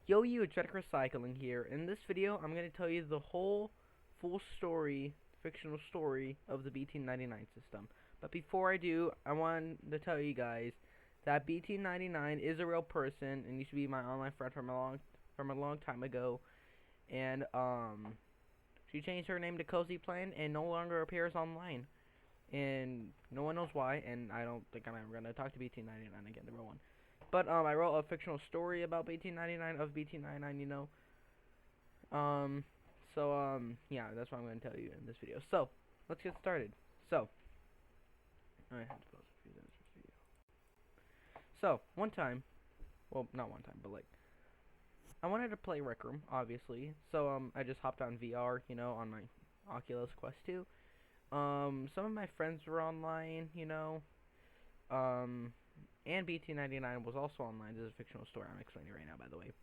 Yo, you, Check Recycling here. In this video, I'm going to tell you the whole full story, fictional story of the BT99 system. But before I do, I want to tell you guys that BT99 is a real person and used to be my online friend from a long time ago. And she changed her name to Cozy Plan and no longer appears online. And no one knows why. And I don't think I'm ever going to talk to BT99 again, the real one. But I wrote a fictional story about BT99 of BT99, you know. Yeah, that's what I'm going to tell you in this video. So, let's get started. So, I have to pause a few minutes for this video. So, one time, well, not one time, but like, I wanted to play Rec Room, obviously. So, I just hopped on VR, you know, on my Oculus Quest 2. Some of my friends were online, you know. And BT99 was also online. This is a fictional story I'm explaining right now, by the way.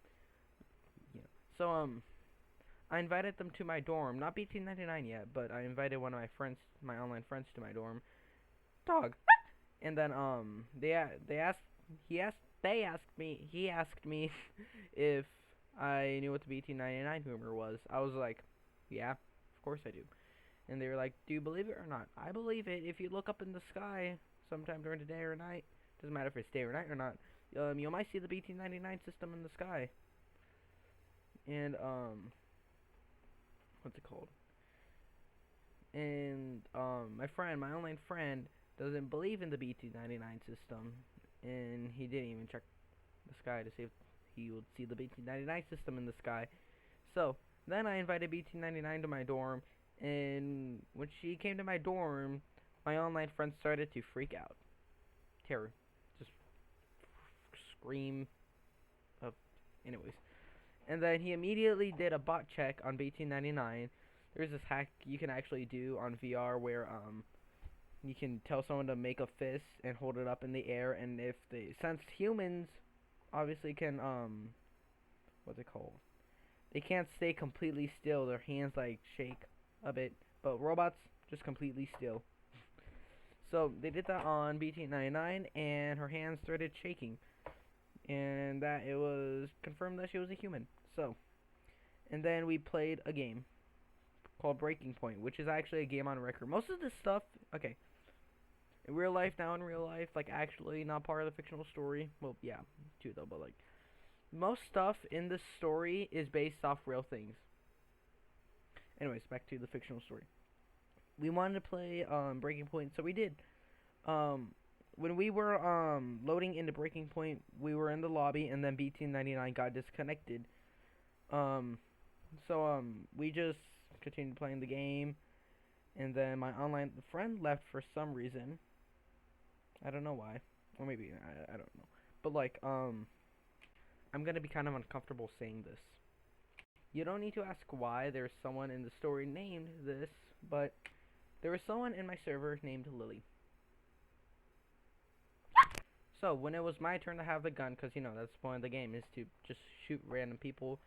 Yeah. So, I invited them to my dorm. Not BT99 yet, but I invited one of my friends, my online friends, to my dorm. Dog. And then, he asked me if I knew what the BT99 humor was. I was like, yeah, of course I do. And they were like, do you believe it or not? I believe it. If you look up in the sky sometime during the day or night, doesn't matter if it's day or night or not, you might see the BT99 system in the sky. And, what's it called? And, my online friend, doesn't believe in the BT99 system, and he didn't even check the sky to see if he would see the BT99 system in the sky. So, then I invited BT99 to my dorm, and when she came to my dorm, my online friend started to freak out. Terror. Just scream of anyways. And then he immediately did a bot check on BT99. There's this hack you can actually do on VR where you can tell someone to make a fist and hold it up in the air, and if they since humans obviously can what's it called? They can't stay completely still. Their hands like shake a bit, but robots just completely still. So they did that on BT99, and her hands started shaking, and that it was confirmed that she was a human. So, and then we played a game called Breaking Point, which is actually a game on record. Most of this stuff, okay, in real life, like actually not part of the fictional story. Well, yeah, too though, but like most stuff in this story is based off real things. Anyways, back to the fictional story. We wanted to play Breaking Point, so we did. When we were loading into Breaking Point, we were in the lobby, and then BT99 got disconnected. We just continued playing the game, and then my online friend left for some reason. I don't know why, or maybe I don't know. But like I'm gonna be kind of uncomfortable saying this. You don't need to ask why. There's someone in the story named this, but there was someone in my server named Lily. So, when it was my turn to have the gun, because, you know, that's the point of the game, is to just shoot random people,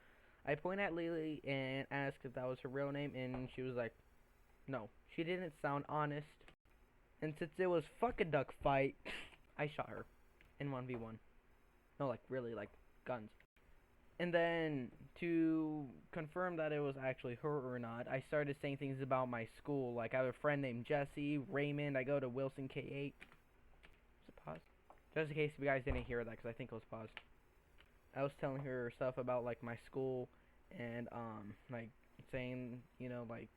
I point at Lily and asked if that was her real name, and she was like, no. She didn't sound honest. And since it was fuck a duck fight, I shot her in 1v1. No, like, really, like, guns. And then, to confirm that it was actually her or not, I started saying things about my school. Like, I have a friend named Jesse, Raymond, I go to Wilson K8. Was it paused? Just in case you guys didn't hear that, because I think it was paused. I was telling her stuff about, like, my school, and, like, saying, you know, like,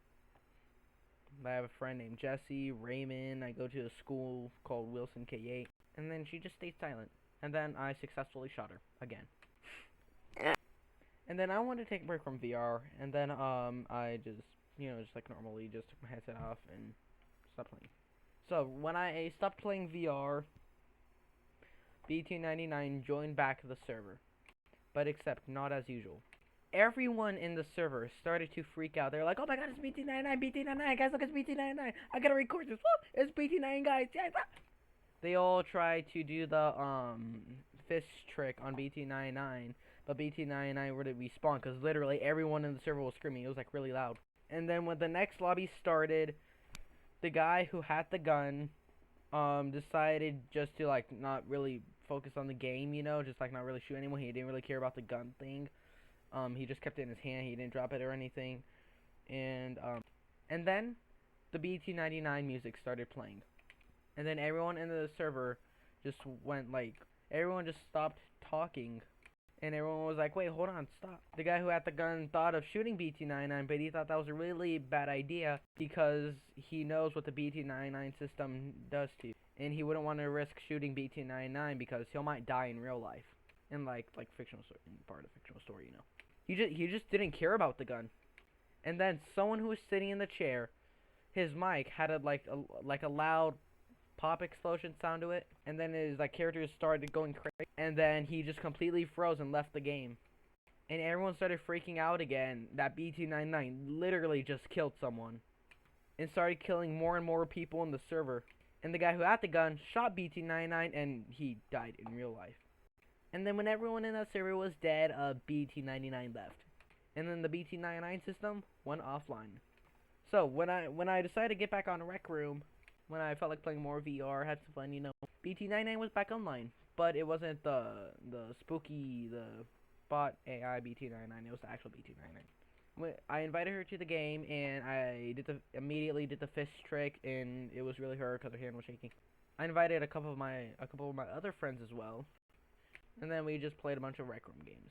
I have a friend named Jesse, Raymond, I go to a school called Wilson K8, and then she just stayed silent. And then I successfully shot her, again. And then I wanted to take a break from VR, and then, I just, you know, just like normally, just took my headset off and stopped playing. So, when I stopped playing VR, BT99 joined back the server, but except not as usual. Everyone in the server started to freak out. They're like, oh my god, it's BT99, BT99, guys, look, it's BT99, I gotta record this, woo, it's BT99, guys, yeah. They all tried to do the, fist trick on BT99, but BT99 wouldn't respawn, because literally everyone in the server was screaming. It was, like, really loud. And then when the next lobby started, the guy who had the gun, decided just to, like, not really focus on the game, you know, just, like, not really shoot anyone. He didn't really care about the gun thing. He just kept it in his hand. He didn't drop it or anything. And then the BT99 music started playing. And then everyone in the server just went like, everyone just stopped talking. And everyone was like, wait, hold on, stop. The guy who had the gun thought of shooting BT99, but he thought that was a really bad idea because he knows what the BT99 system does to you. And he wouldn't want to risk shooting BT99 because he might die in real life. In like fictional story, in part of fictional story, you know. He just didn't care about the gun. And then someone who was sitting in the chair, his mic had a loud pop explosion sound to it, and then his characters started going crazy, and then he just completely froze and left the game. And everyone started freaking out again that BT99 literally just killed someone. And started killing more and more people in the server. And the guy who had the gun shot BT99 and he died in real life. And then when everyone in that server was dead, BT99 left. And then the BT99 system went offline. So when I decided to get back on Rec Room, when I felt like playing more VR, had some fun, you know, BT99 was back online. But it wasn't the spooky, the bot AI BT99, it was the actual BT99. I invited her to the game, and I immediately did the fist trick, and it was really her because her hand was shaking. I invited a couple of my other friends as well, and then we just played a bunch of Rec Room games.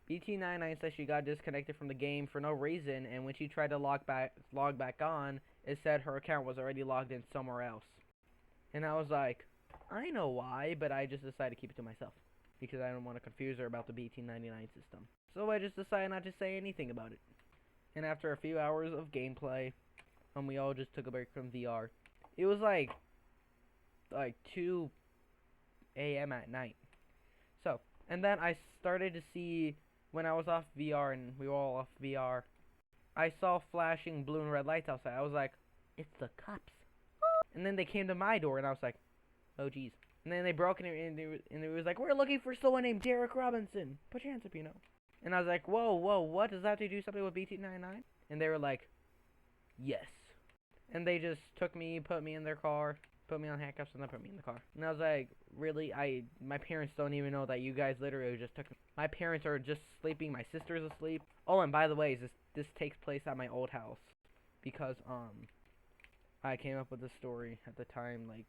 BT99 said she got disconnected from the game for no reason, and when she tried to log back on, it said her account was already logged in somewhere else. And I was like, I know why, but I just decided to keep it to myself because I didn't want to confuse her about the BT99 system. So I just decided not to say anything about it. And after a few hours of gameplay, we all just took a break from VR. It was like 2 a.m. at night. So, and then I started to see, when I was off VR and we were all off VR, I saw flashing blue and red lights outside. I was like, it's the cops. And then they came to my door and I was like, oh geez. And then they broke in and it was like, we're looking for someone named Derek Robinson. Put your hands up, you know. And I was like, whoa, what? Does that have to do something with BT99? And they were like, yes. And they just took me, put me in their car, put me on handcuffs, and then put me in the car. And I was like, really? My parents don't even know that you guys literally just took me. My parents are just sleeping. My sister's asleep. Oh, and by the way, this takes place at my old house. Because, I came up with this story at the time, like,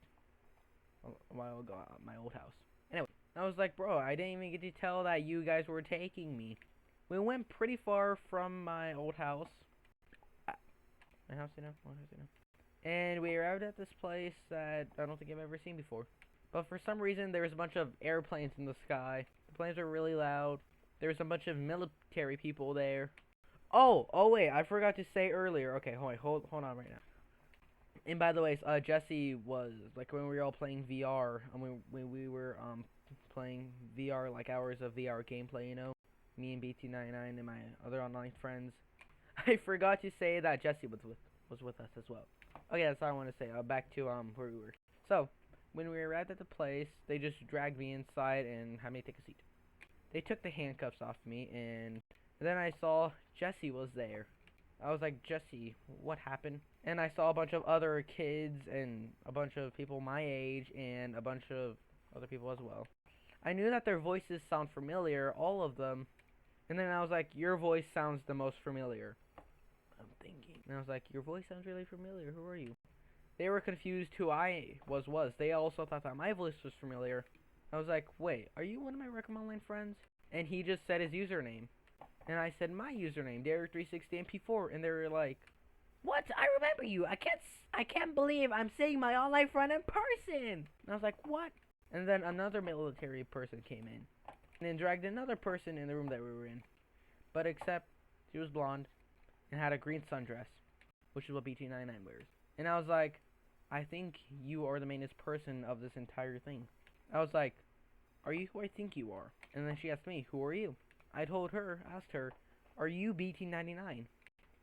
a while ago at my old house. Anyway, I was like, bro, I didn't even get to tell that you guys were taking me. We went pretty far from my old house. My house, you know? And we arrived at this place that I don't think I've ever seen before. But for some reason, there was a bunch of airplanes in the sky. The planes were really loud. There was a bunch of military people there. Oh, wait, I forgot to say earlier. Okay, hold on right now. And by the way, Jesse was, like, when we were all playing VR, and we were, playing VR, like, hours of VR gameplay, you know? Me and BT99 and my other online friends. I forgot to say that Jesse was with us as well. Okay, that's all I want to say. Back to where we were. So, when we arrived at the place, they just dragged me inside and had me take a seat. They took the handcuffs off me, and then I saw Jesse was there. I was like, Jesse, what happened? And I saw a bunch of other kids and a bunch of people my age and a bunch of other people as well. I knew that their voices sound familiar, all of them. And then I was like, your voice sounds the most familiar. I'm thinking. And I was like, your voice sounds really familiar. Who are you? They were confused who I was. They also thought that my voice was familiar. I was like, wait, are you one of my Rec Room Online friends? And he just said his username. And I said my username, Derek360MP4. And they were like, what? I remember you. I can't believe I'm seeing my online friend in person. And I was like, what? And then another military person came in. And then dragged another person in the room that we were in. But except she was blonde and had a green sundress, which is what BT99 wears. And I was like, I think you are the mainest person of this entire thing. I was like, are you who I think you are? And then she asked me, who are you? I asked her, are you BT99?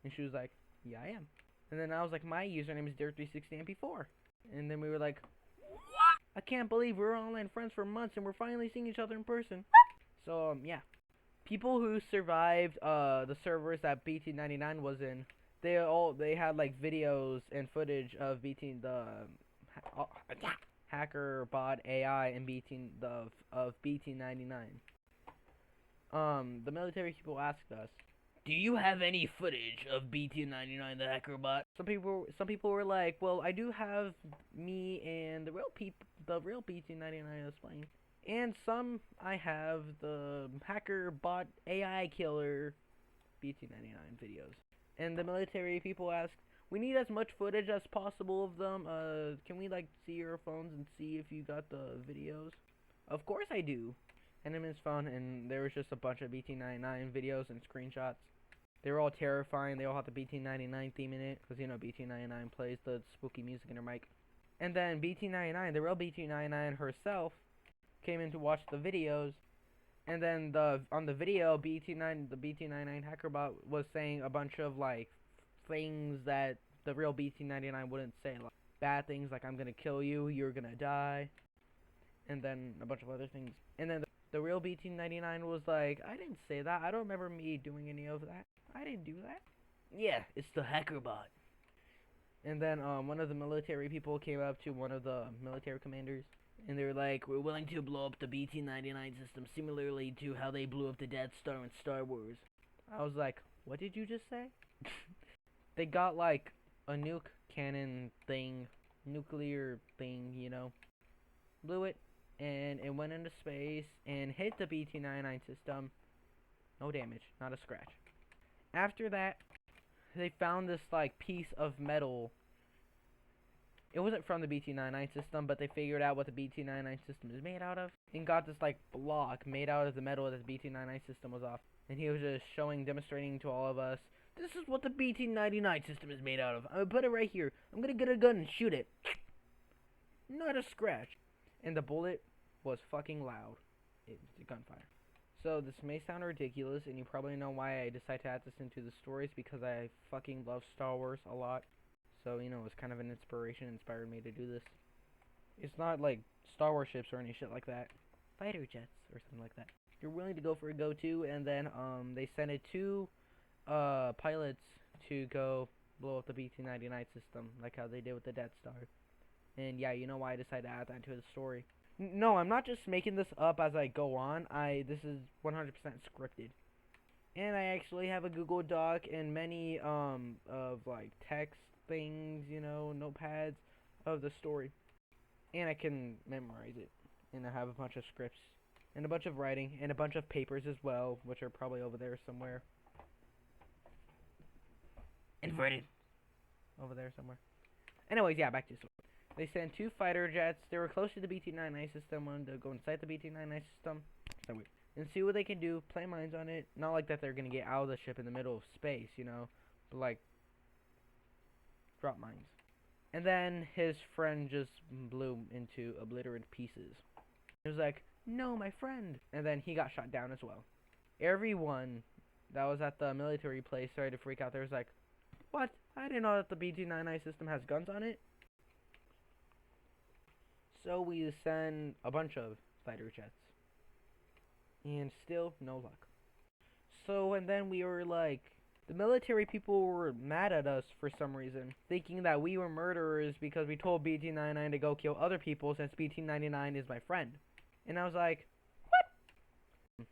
And she was like, yeah, I am. And then I was like, my username is Derek360MP4. And then we were like, what? I can't believe we were online friends for months and we're finally seeing each other in person. So, yeah. People who survived the servers that BT99 was in, they had like videos and footage of hacker bot AI and BT99. the military people asked us, "Do you have any footage of BT99 the hacker bot?" Some people were like, "Well, I do have me and the real BT99 is playing." And some I have the hacker bot AI killer BT99 videos. And the military people asked, "We need as much footage as possible of them. Can we like see your phones and see if you got the videos?" Of course I do. And in his phone, and there was just a bunch of BT99 videos and screenshots. They were all terrifying. They all had the BT99 theme in it, because you know BT99 plays the spooky music in her mic. And then BT99, the real BT99 herself, came in to watch the videos. And then on the video, the BT99 hackerbot was saying a bunch of like things that the real BT99 wouldn't say, like bad things like "I'm gonna kill you, you're gonna die," and then a bunch of other things. And then the real BT99 was like, "I didn't say that. I don't remember me doing any of that. I didn't do that." Yeah, it's the hackerbot. And then one of the military people came up to one of the military commanders, and they were like, "We're willing to blow up the BT99 system similarly to how they blew up the Death Star in Star Wars." I was like, "What did you just say?" They got like a nuke cannon thing, nuclear thing, you know, blew it, and it went into space and hit the BT99 system. No damage, not a scratch. After that, they found this like piece of metal. It wasn't from the BT99 system, but they figured out what the BT99 system is made out of, and got this like block made out of the metal that the BT99 system was off. And he was just demonstrating to all of us, "This is what the BT99 system is made out of. I'm gonna put it right here. I'm gonna get a gun and shoot it. Not a scratch." And the bullet was fucking loud. It was a gunfire. So this may sound ridiculous, and you probably know why I decided to add this into the stories, because I fucking love Star Wars a lot. So, you know, it was kind of an inspired me to do this. It's not like Star Wars ships or any shit like that. Fighter jets or something like that. You're willing to go for a go-to, and then they sent it two pilots to go blow up the BT99 system, like how they did with the Death Star. And yeah, you know why I decided to add that to the story. No, I'm not just making this up as I go on. This is 100% scripted. And I actually have a Google Doc and many of like text things, you know, notepads of the story. And I can memorize it. And I have a bunch of scripts and a bunch of writing and a bunch of papers as well, which are probably over there somewhere. Inverted. Over there somewhere. Anyways, yeah, back to the story. They sent two fighter jets. They were close to the BT99 system. Wanted to go inside the BT99 system and see what they can do. Play mines on it. Not like that they're gonna get out of the ship in the middle of space, you know, but like drop mines. And then his friend just blew into obliterated pieces. He was like, "No, my friend!" And then he got shot down as well. Everyone that was at the military place started to freak out. They was like, "What? I didn't know that the BT99 system has guns on it." So we send a bunch of fighter jets. And still, no luck. So, and then we were like, the military people were mad at us for some reason, thinking that we were murderers because we told BT99 to go kill other people since BT99 is my friend. And I was like, what?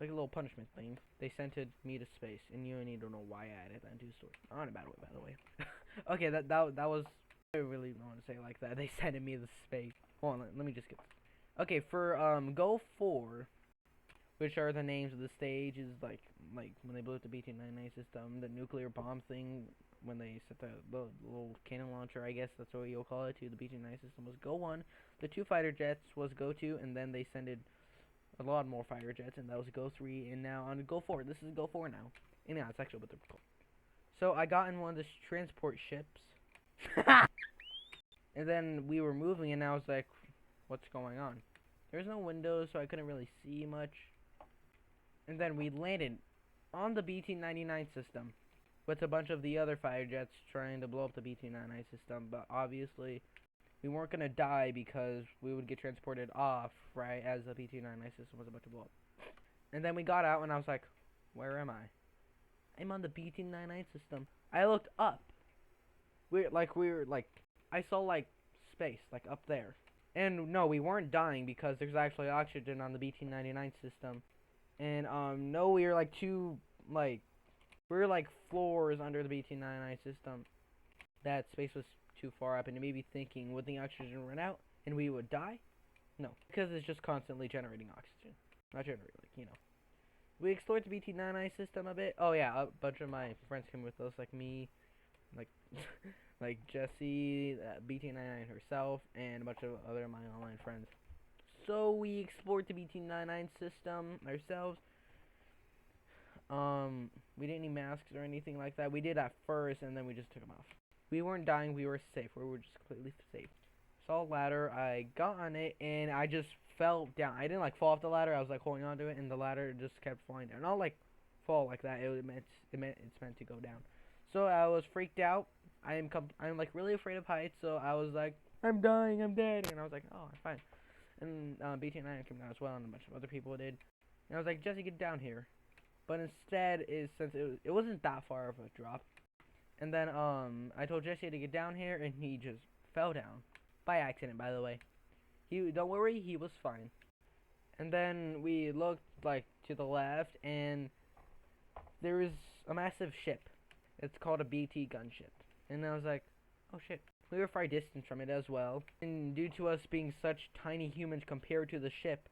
Like a little punishment thing. They sent me to space, and you need to know why I added that into the story. On a bad way, by the way. Okay, that was, I really don't want to say it like that. They sent me to space. Hold on, let me just get this. Okay, for Go 4, which are the names of the stages, like when they blew up the BT99 system, the nuclear bomb thing, when they set the little cannon launcher, I guess that's what you'll call it, to the BT99 system, was Go 1. The two fighter jets was Go 2, and then they sent a lot more fighter jets, and that was Go 3, and now on Go 4. This is Go 4 now. And yeah, it's actually what they're called. So I got in one of the transport ships. And then we were moving, and I was like, what's going on? There's no windows, so I couldn't really see much. And then we landed on the BT99 system with a bunch of the other fighter jets trying to blow up the BT99 system. But obviously, we weren't going to die because we would get transported off, right, as the BT99 system was about to blow up. And then we got out, and I was like, where am I? I'm on the BT99 system. I looked up. I saw, like, space, like, up there. And, no, we weren't dying because there's actually oxygen on the BT99 system. And no, we were like we were like floors under the BT99 system. That space was too far up, and it made me thinking, would the oxygen run out and we would die? No, because it's just constantly generating oxygen. Not generating, We explored the BT99 system a bit. Oh yeah, a bunch of my friends came with us, like me, like like Jessie, BT99 herself, and a bunch of other of my online friends. So we explored the BT99 system ourselves. We didn't need masks or anything like that. We did at first, and then we just took them off. We weren't dying. We were safe. We were just completely safe. Saw a ladder. I got on it, and I just fell down. I didn't like fall off the ladder. I was like holding onto it, and the ladder just kept falling down. Not like fall like that. It's meant to go down. So I was freaked out. I'm like really afraid of heights. So I was like, I'm dying. I'm dead. And I was like, oh, I'm fine. And BT9 came down as well, and a bunch of other people did. And I was like, Jesse, get down here. But instead, since it wasn't that far of a drop, and then I told Jesse to get down here, and he just fell down by accident. By the way, don't worry, he was fine. And then we looked like to the left, and there was a massive ship. It's called a BT gunship, and I was like, oh shit. We were far distant from it as well, and due to us being such tiny humans compared to the ship,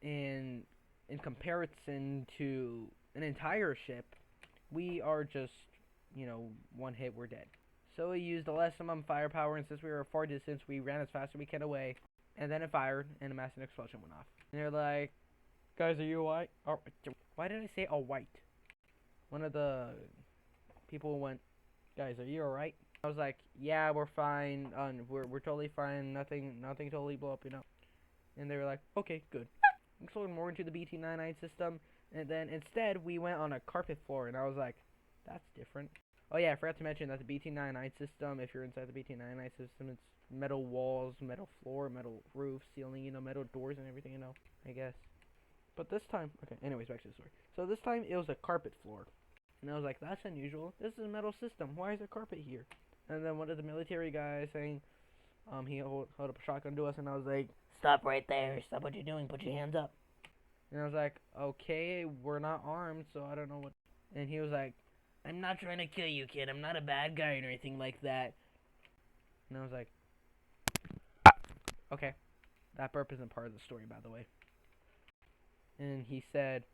and in comparison to an entire ship, we are just, one hit, we're dead. So we used the maximum firepower, and since we were a far distance, we ran as fast as we could away, and then it fired, and a massive explosion went off. And they're like, guys, are you white? Oh, why did I say a white? One of the people went, guys, are you alright? I was like, yeah, we're fine, we're totally fine, nothing totally blew up, And they were like, okay, good. We explored more into the BT99 system, and then instead we went on a carpet floor, and I was like, that's different. Oh yeah, I forgot to mention that the BT99 system, if you're inside the BT99 system, it's metal walls, metal floor, metal roof, ceiling, metal doors and everything, I guess. But this time, okay, anyways, back to the story. So this time it was a carpet floor, and I was like, that's unusual. This is a metal system. Why is there carpet here? And then one of the military guys saying, he held up a shotgun to us, and I was like, stop right there. Stop what you're doing. Put your hands up. And I was like, okay, we're not armed, so I don't know what. And he was like, I'm not trying to kill you, kid. I'm not a bad guy or anything like that. And I was like, okay. That burp isn't part of the story, by the way. And he said,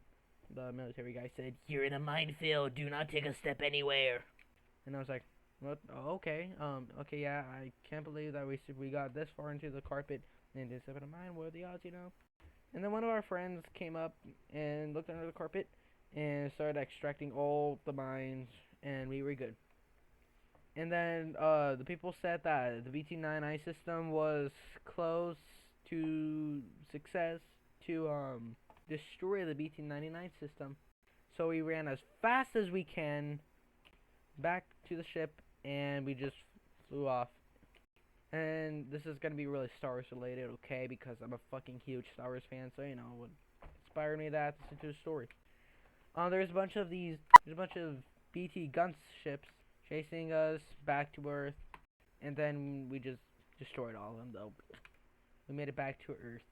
the military guy said, you're in a minefield. Do not take a step anywhere. And I was like, what? Oh, okay. Okay, yeah, I can't believe that we got this far into the carpet and didn't step in a mine. What are the odds, And then one of our friends came up and looked under the carpet and started extracting all the mines, and we were good. And then the people said that the BT99 system was close to success to destroy the BT99 system. So we ran as fast as we can back to the ship, and we just flew off. And this is gonna be really Star Wars related, okay? Because I'm a fucking huge Star Wars fan, so it would inspire me to listen to the story. There's a bunch of BT gunships chasing us back to Earth, and then we just destroyed all of them. Though we made it back to Earth,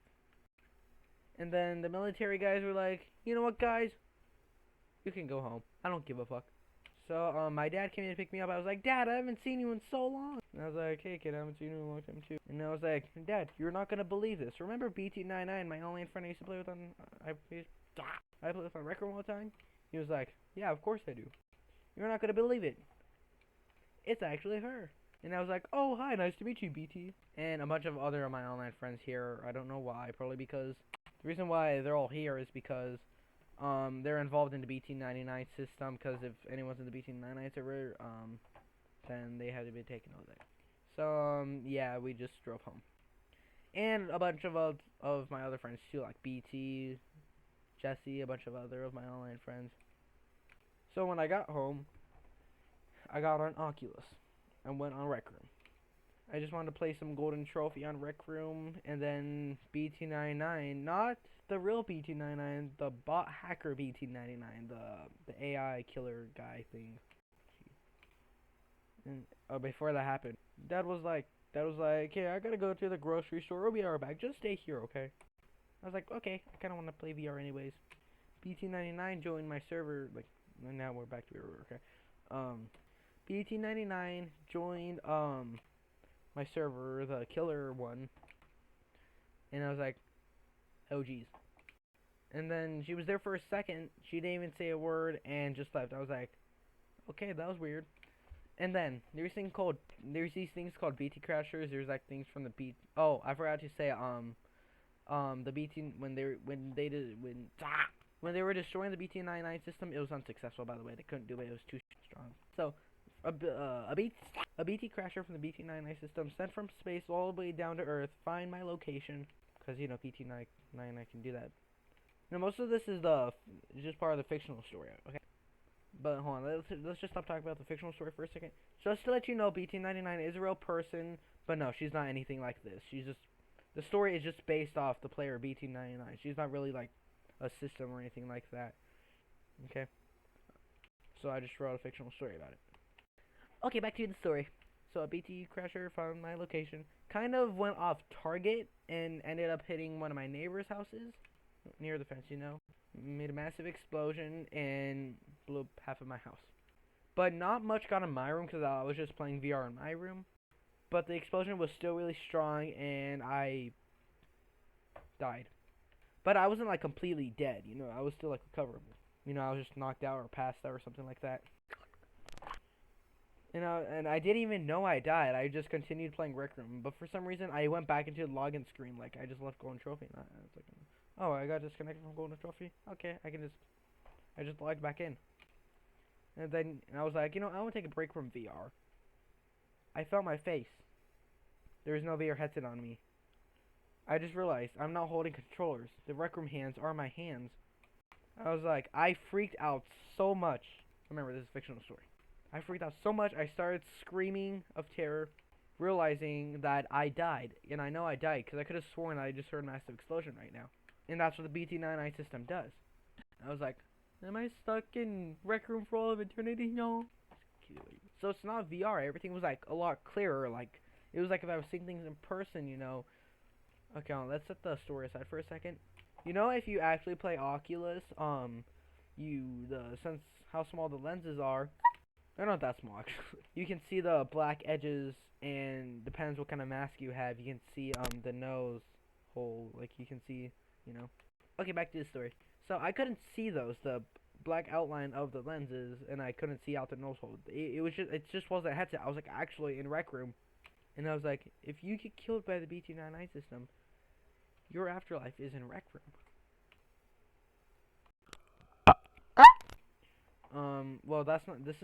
and then the military guys were like, you know what, guys, you can go home. I don't give a fuck. So, my dad came in to pick me up. I was like, Dad, I haven't seen you in so long. And I was like, hey, kid, I haven't seen you in a long time, too. And I was like, Dad, you're not going to believe this. Remember BT99, my online friend I used to play with on, I played with on Rec Room all the time? He was like, yeah, of course I do. You're not going to believe it. It's actually her. And I was like, oh, hi, nice to meet you, BT. And a bunch of other of my online friends here. I don't know why. Probably because, the reason why they're all here is because they're involved in the BT99 system, because if anyone's in the BT99 server, then they had to be taken over there. So, yeah, we just drove home. And a bunch of my other friends too, like BT, Jesse, a bunch of other of my online friends. So when I got home, I got on Oculus and went on Rec Room. I just wanted to play some Golden Trophy on Rec Room, and then BT99, not the real BT99, the bot hacker BT99, the AI killer guy thing. And before that happened, Dad was like, hey, I gotta go to the grocery store. We'll be right back. Just stay here, okay? I was like, okay. I kind of want to play VR anyways. BT99 joined my server. Like, now we're back to where we were. Okay. BT99 joined my server, the killer one, and I was like, oh geez. And then she was there for a second. She didn't even say a word and just left. I was like, okay, that was weird. And then there's these things called BT crashers. There's like things from the BT. Oh, I forgot to say the BT when they were destroying the BT99 system, it was unsuccessful. By the way, they couldn't do it. It was too strong. So a BT crasher from the BT99 system sent from space all the way down to Earth. Find my location, because you know BT99 can do that. Now most of this is just part of the fictional story. Okay. But hold on, let's just stop talking about the fictional story for a second. Just to let you know, BT99 is a real person, but no, she's not anything like this. The story is just based off the player BT99. She's not really like a system or anything like that. Okay? So I just wrote a fictional story about it. Okay, back to the story. So a BT crasher found my location, kind of went off target, and ended up hitting one of my neighbor's houses, near the fence, you know. Made a massive explosion and blew up half of my house. But not much got in my room because I was just playing VR in my room. But the explosion was still really strong and I died. But I wasn't like completely dead, you know. I was still like recoverable. You know, I was just knocked out or passed out or something like that. You know, and I didn't even know I died. I just continued playing Rec Room. But for some reason, I went back into the login screen. Like, I just left Golden Trophy. And I was like, oh, I got disconnected from Golden Trophy? Okay, I just logged back in. And then I was like, you know, I want to take a break from VR. I felt my face. There was no VR headset on me. I just realized I'm not holding controllers. The Rec Room hands are my hands. I was like, I freaked out so much. Remember, this is a fictional story. I freaked out so much, I started screaming of terror, realizing that I died. And I know I died, because I could have sworn I just heard a massive explosion right now. And that's what the BT99 system does. I was like, am I stuck in Rec Room for all of eternity? No. So it's not VR. Everything was like a lot clearer. Like, it was like if I was seeing things in person, you know. Okay, let's set the story aside for a second. You know, if you actually play Oculus, since how small the lenses are, they're not that small actually. You can see the black edges, and depends what kind of mask you have. You can see the nose hole, like you can see, you know. Okay, back to the story. So I couldn't see the black outline of the lenses, and I couldn't see out the nose hole. It just wasn't a headset. I was like actually in Rec Room, and I was like, if you get killed by the BT99 system, your afterlife is in Rec Room. Well, that's not the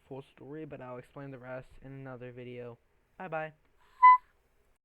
full story, but I'll explain the rest in another video. Bye bye.